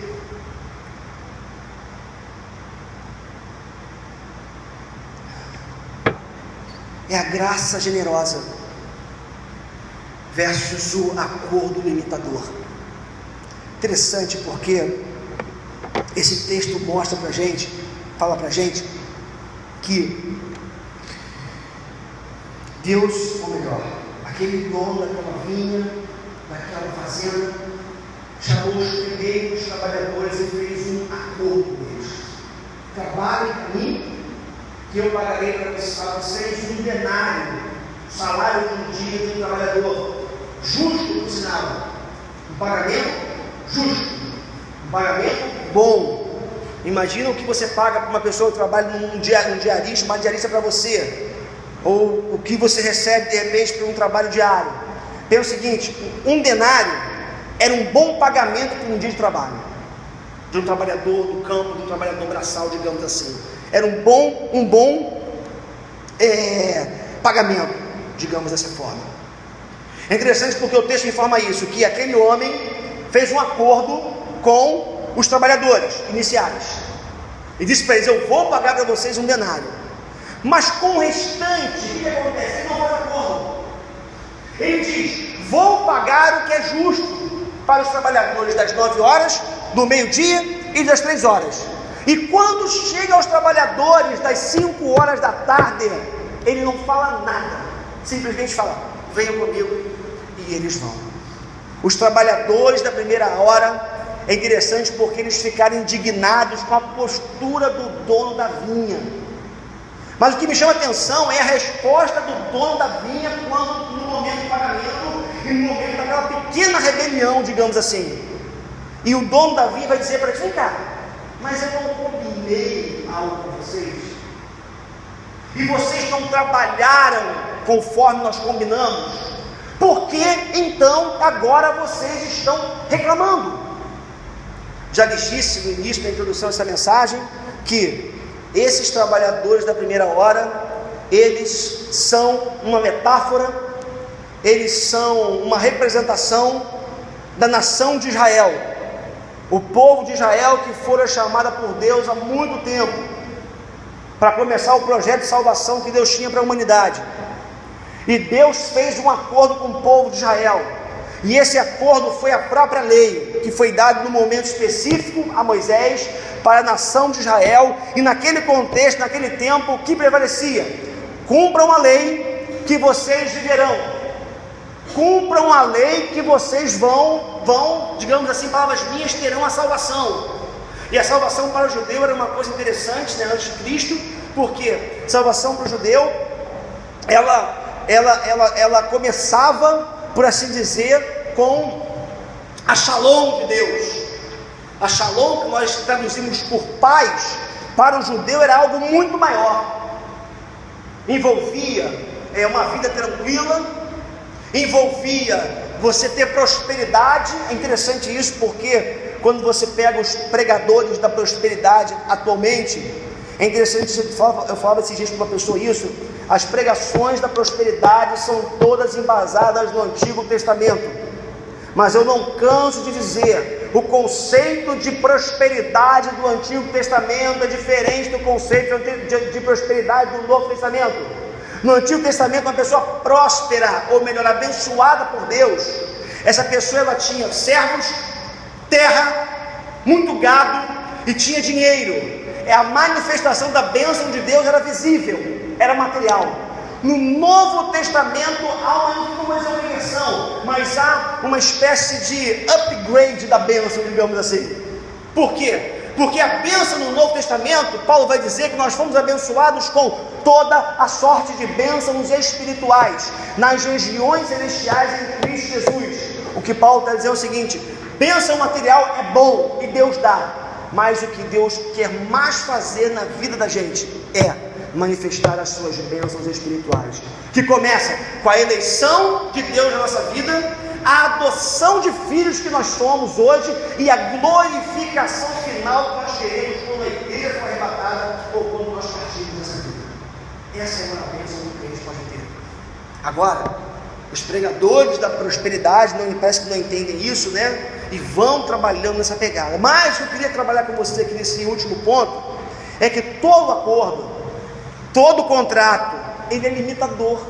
É a graça generosa versus o acordo limitador. Interessante porque esse texto mostra pra gente, fala pra gente que Deus, ou melhor, aquele dono daquela vinha, daquela fazenda, chamou os primeiros trabalhadores e fez um acordo com eles. Trabalhem para mim, que eu pagarei para vocês um denário, o salário de um dia de um trabalhador, justo por sinal, um pagamento justo, um pagamento bom. Imagina o que você paga para uma pessoa que trabalha num diarista, uma diarista para você, ou o que você recebe de repente por um trabalho diário. Pensa o seguinte: um denário era um bom pagamento por um dia de trabalho, de um trabalhador do campo, de um trabalhador braçal, digamos assim. Era um bom pagamento, digamos dessa forma. É interessante porque o texto informa isso, que aquele homem fez um acordo com os trabalhadores iniciais e disse para eles: eu vou pagar para vocês um denário, mas com o restante, o que acontece? Ele não faz acordo. Ele diz: vou pagar o que é justo para os trabalhadores das 9 horas, do meio-dia e das 3 horas. E quando chega aos trabalhadores das 5 horas da tarde, ele não fala nada, simplesmente fala: venham comigo, e eles vão. Os trabalhadores da primeira hora, é interessante porque eles ficaram indignados com a postura do dono da vinha. Mas o que me chama a atenção é a resposta do dono da vinha quando, no momento do pagamento e no momento daquela pequena rebelião, digamos assim. E o dono da vinha vai dizer para eles: vem cá, mas eu não combinei algo com vocês, e vocês não trabalharam conforme nós combinamos, por que então agora vocês estão reclamando? Já lhes disse no início da introdução dessa mensagem que esses trabalhadores da primeira hora, eles são uma metáfora, eles são uma representação da nação de Israel, o povo de Israel que fora chamada por Deus há muito tempo para começar o projeto de salvação que Deus tinha para a humanidade. E Deus fez um acordo com o povo de Israel, e esse acordo foi a própria lei que foi dada no momento específico a Moisés para a nação de Israel. E naquele contexto, naquele tempo, o que prevalecia? Cumpram a lei que vocês viverão, cumpram a lei que vocês vão, digamos assim, palavras minhas, terão a salvação. E a salvação para o judeu era uma coisa interessante, né, antes de Cristo, porque salvação para o judeu, ela começava, por assim dizer, com a Shalom de Deus. A Shalom, que nós traduzimos por paz, para o judeu era algo muito maior. Envolvia uma vida tranquila, envolvia você ter prosperidade. É interessante isso, porque quando você pega os pregadores da prosperidade atualmente, é interessante, eu falava esses dias para uma pessoa isso, as pregações da prosperidade são todas embasadas no Antigo Testamento, mas eu não canso de dizer, o conceito de prosperidade do Antigo Testamento é diferente do conceito de prosperidade do Novo Testamento. No Antigo Testamento, uma pessoa próspera, ou melhor, abençoada por Deus, essa pessoa ela tinha servos, terra, muito gado e tinha dinheiro. A manifestação da bênção de Deus era visível, era material. No Novo Testamento há uma inversão, mas há uma espécie de upgrade da bênção, digamos assim. Por quê? Porque a bênção no Novo Testamento, Paulo vai dizer que nós fomos abençoados com toda a sorte de bênçãos espirituais nas regiões celestiais em Cristo Jesus. O que Paulo está dizendo é o seguinte: bênção material é bom e Deus dá, mas o que Deus quer mais fazer na vida da gente é manifestar as suas bênçãos espirituais, que começa com a eleição de Deus na nossa vida, a adoção de filhos que nós somos hoje e a glorificação final que nós teremos quando a igreja for arrebatada ou quando nós partirmos dessa vida. Essa é uma bênção que a gente pode ter. Agora, os pregadores da prosperidade parece que não entendem isso, né? E vão trabalhando nessa pegada. Mas eu queria trabalhar com você aqui nesse último ponto, é que todo acordo, todo contrato, ele é limitador,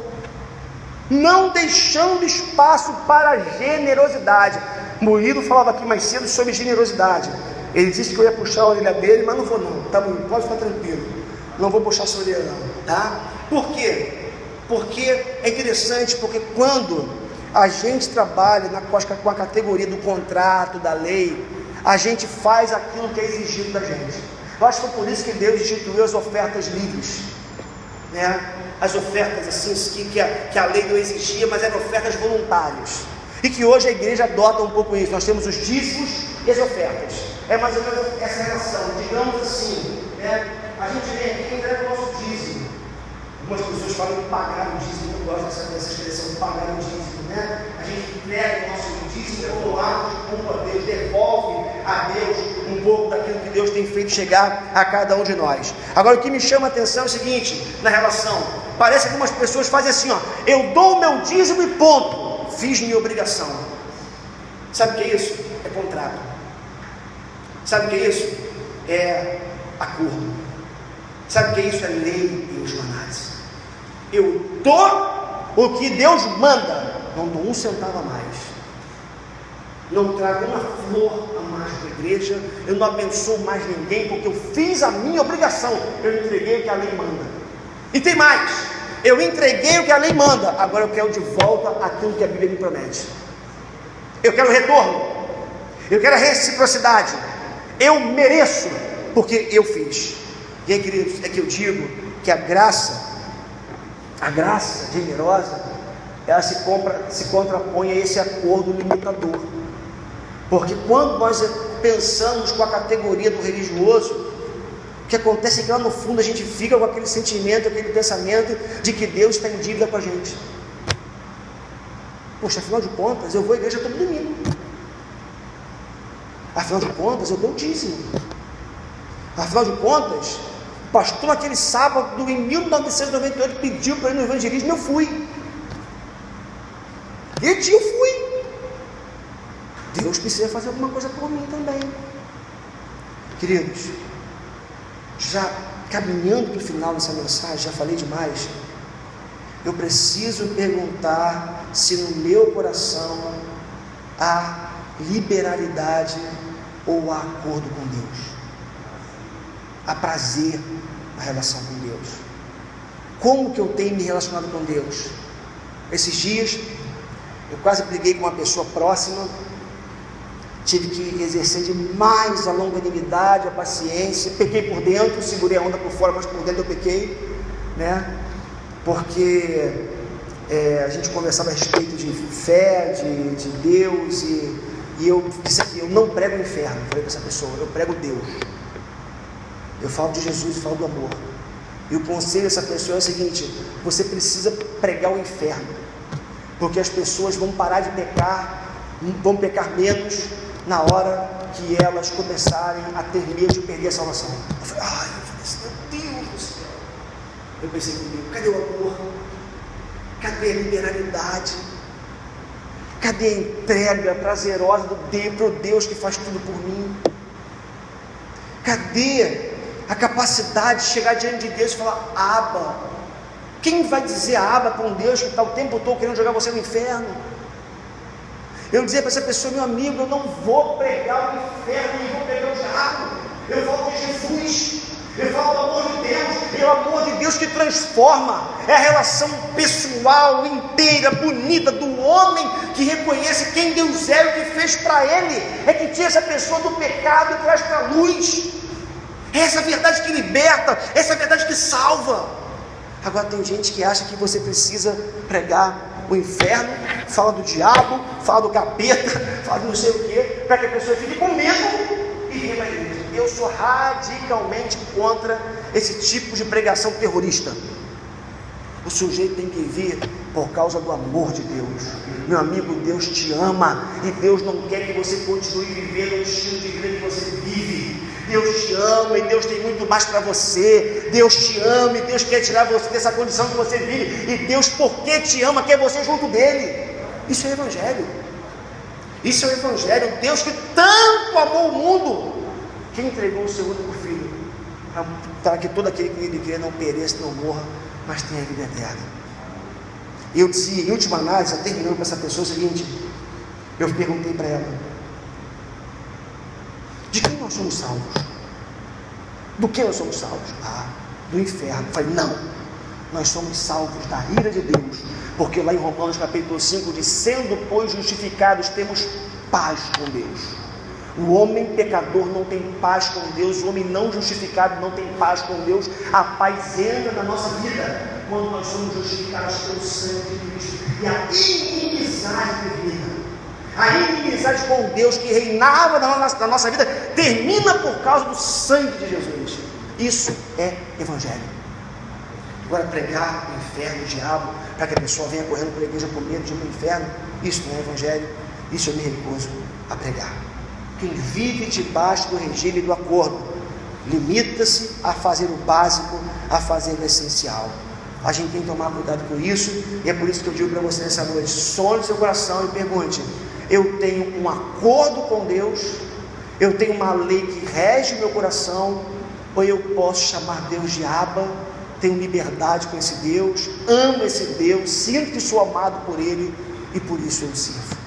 não deixando espaço para generosidade. Murilo falava aqui mais cedo sobre generosidade. Ele disse que eu ia puxar a orelha dele, mas não vou não, tá bom, pode ficar tranquilo, não vou puxar a sua orelha não, tá? Por quê? Porque é interessante, porque quando a gente trabalha com a categoria do contrato, da lei, a gente faz aquilo que é exigido da gente. Eu acho que foi por isso que Deus instituiu as ofertas livres, né? As ofertas assim que a lei não exigia, mas eram ofertas voluntárias, e que hoje a igreja adota um pouco isso. Nós temos os dízimos e as ofertas, é mais ou menos essa relação, digamos assim, né? A gente vem aqui e entrega o nosso dízimo. Algumas pessoas falam de pagar o dízimo, eu não gosto dessa expressão de pagar o dízimo, né? A gente entrega o nosso dízimo como ato de culpa a Deus, devolve a Deus um pouco daquilo que Deus tem feito chegar a cada um de nós. Agora, o que me chama a atenção é o seguinte, na relação, parece que algumas pessoas fazem assim, ó: eu dou o meu dízimo e ponto, fiz minha obrigação. Sabe o que é isso? É contrato. Sabe o que é isso? É acordo. Sabe o que é isso? É lei e Osmanades. Eu dou o que Deus manda, não dou um centavo a mais, não trago uma flor a mais para a igreja, eu não abençoo mais ninguém, porque eu fiz a minha obrigação, eu entreguei o que a lei manda. E tem mais, eu entreguei o que a lei manda, agora eu quero de volta aquilo que a Bíblia me promete. Eu quero retorno, eu quero a reciprocidade, eu mereço, porque eu fiz. E aí, queridos, é que eu digo que a graça generosa, ela se contrapõe a esse acordo limitador. Porque quando nós pensamos com a categoria do religioso, o que acontece é que lá no fundo a gente fica com aquele sentimento, aquele pensamento de que Deus está em dívida com a gente. Poxa, afinal de contas, eu vou à igreja todo domingo. Afinal de contas, eu dou o dízimo. Afinal de contas, o pastor naquele sábado em 1998 pediu para ir no evangelismo, eu fui. E eu fui. Deus precisa fazer alguma coisa por mim também. Queridos, já caminhando para o final dessa mensagem, já falei demais. Eu preciso perguntar se no meu coração há liberalidade ou há acordo com Deus, há prazer na relação com Deus. Como que eu tenho me relacionado com Deus? Esses dias eu quase briguei com uma pessoa próxima, tive que exercer demais a longanimidade, a paciência, pequei por dentro, segurei a onda por fora, mas por dentro eu pequei, né? Porque a gente conversava a respeito de fé, de Deus, e eu disse aqui: eu não prego o inferno. Falei para essa pessoa: eu prego Deus, eu falo de Jesus e falo do amor. E o conselho dessa pessoa é o seguinte: você precisa pregar o inferno, porque as pessoas vão parar de pecar, vão pecar menos na hora que elas começarem a ter medo de perder a salvação. Eu falei assim: meu Deus do céu. Eu pensei comigo: cadê o amor? Cadê a liberalidade? Cadê a entrega prazerosa para o Deus que faz tudo por mim? Cadê a capacidade de chegar diante de Deus e falar Abba? Quem vai dizer Abba para um Deus que está o tempo todo querendo jogar você no inferno? Eu dizia para essa pessoa: meu amigo, eu não vou pregar o inferno, nem vou pregar o diabo. Eu falo de Jesus, eu falo do amor de Deus, e o amor de Deus que transforma. É a relação pessoal, inteira, bonita do homem que reconhece quem Deus é e o que fez para ele. É que tira essa pessoa do pecado e traz para a luz. É essa verdade que liberta, essa verdade que salva. Agora tem gente que acha que você precisa pregar o inferno, fala do diabo, fala do capeta, fala de não sei o que, para que a pessoa fique com medo e venha para a igreja. Eu sou radicalmente contra esse tipo de pregação terrorista. O sujeito tem que vir por causa do amor de Deus. Meu amigo, Deus te ama e Deus não quer que você continue vivendo o estilo de vida que você vive. Deus te ama e Deus tem muito mais para você. Deus te ama e Deus quer tirar você dessa condição que você vive. E Deus, porque te ama, quer você junto dele. Isso é evangelho. Isso é o evangelho. Deus que tanto amou o mundo, que entregou o seu único filho, para que todo aquele que nele crê não pereça, não morra, mas tenha vida eterna. Eu dizia, em última análise, terminando com essa pessoa, o seguinte: eu perguntei para ela: de quem nós somos salvos? Do que nós somos salvos? Do inferno. Eu falei: não, nós somos salvos da ira de Deus, porque lá em Romanos capítulo 5 diz: sendo pois justificados, temos paz com Deus. O homem pecador não tem paz com Deus, o homem não justificado não tem paz com Deus. A paz entra na nossa vida quando nós somos justificados pelo sangue de Cristo, e a inimizade termina. A inimizade com Deus que reinava na nossa vida termina por causa do sangue de Jesus. Isso é evangelho. Agora, pregar o inferno, o diabo, para que a pessoa venha correndo para a igreja com medo de ir para o inferno, isso não é evangelho. Isso eu me recuso a pregar. Quem vive debaixo do regime do acordo limita-se a fazer o básico, a fazer o essencial. A gente tem que tomar cuidado com isso, e é por isso que eu digo para você nessa noite: sonhe seu coração e pergunte: eu tenho um acordo com Deus, eu tenho uma lei que rege o meu coração, ou eu posso chamar Deus de Abba, tenho liberdade com esse Deus, amo esse Deus, sinto que sou amado por Ele e por isso eu o sirvo.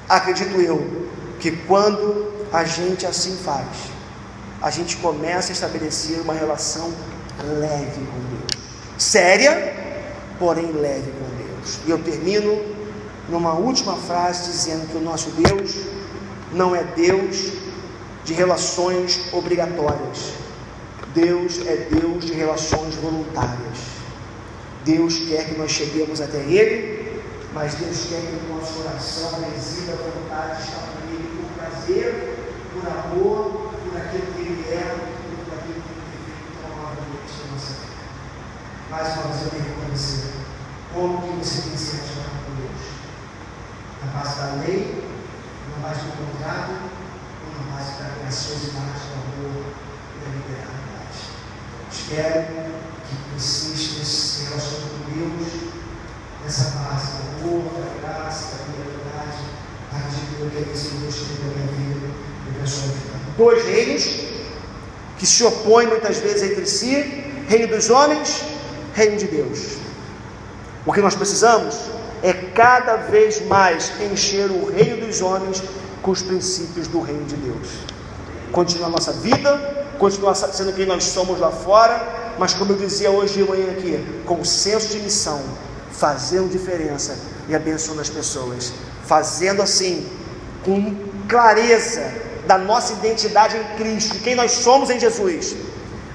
Acredito eu que quando a gente assim faz, a gente começa a estabelecer uma relação leve com Deus, séria, porém leve com Deus. E eu termino numa última frase dizendo que o nosso Deus não é Deus de relações obrigatórias. Deus é Deus de relações voluntárias. Deus quer que nós cheguemos até Ele, mas Deus quer que o nosso coração resida a vontade de estar com Ele por prazer, por amor, por aquilo que Ele é, por aquilo que Ele tem feito novamente na nossa vida. Mais uma vez eu pergunto a você: como que você tem se relacionado com Deus? Na base da lei, na base do contrato, ou na base da graciosidade, do amor e da liberdade? Espero que você esteja se relacionando com Deus nessa base do amor, da graça, da liberdade. Acredito que é isso que Deus tem para a minha vida e para a sua vida. Dois reinos que se opõem muitas vezes entre si: reino dos homens, reino de Deus. O que nós precisamos é cada vez mais encher o reino dos homens com os princípios do reino de Deus. Continuar a nossa vida, continuar sendo quem nós somos lá fora, mas como eu dizia hoje de manhã aqui, com senso de missão, fazendo diferença e abençoando as pessoas, fazendo assim, com clareza da nossa identidade em Cristo, de quem nós somos em Jesus.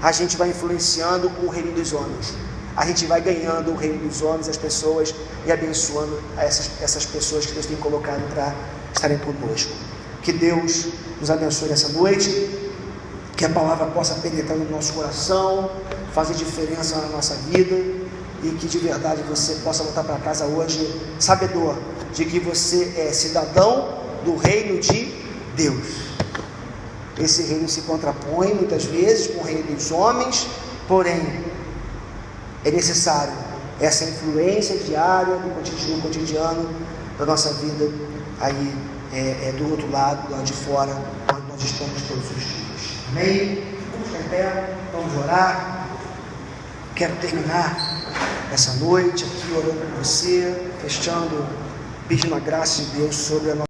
A gente vai influenciando o reino dos homens, a gente vai ganhando o reino dos homens, as pessoas, e abençoando essas pessoas que Deus tem colocado para estarem conosco. Que Deus nos abençoe nessa noite, que a palavra possa penetrar no nosso coração, fazer diferença na nossa vida, e que de verdade você possa voltar para casa hoje sabedor de que você é cidadão do reino de Deus. Esse reino se contrapõe muitas vezes com o reino dos homens, porém é necessário essa influência diária do cotidiano da nossa vida aí do outro lado, do lado de fora, onde nós estamos todos os dias. Amém? Vamos ficar em pé, vamos orar. Quero terminar essa noite aqui orando por você, fechando, pedindo a graça de Deus sobre a nossa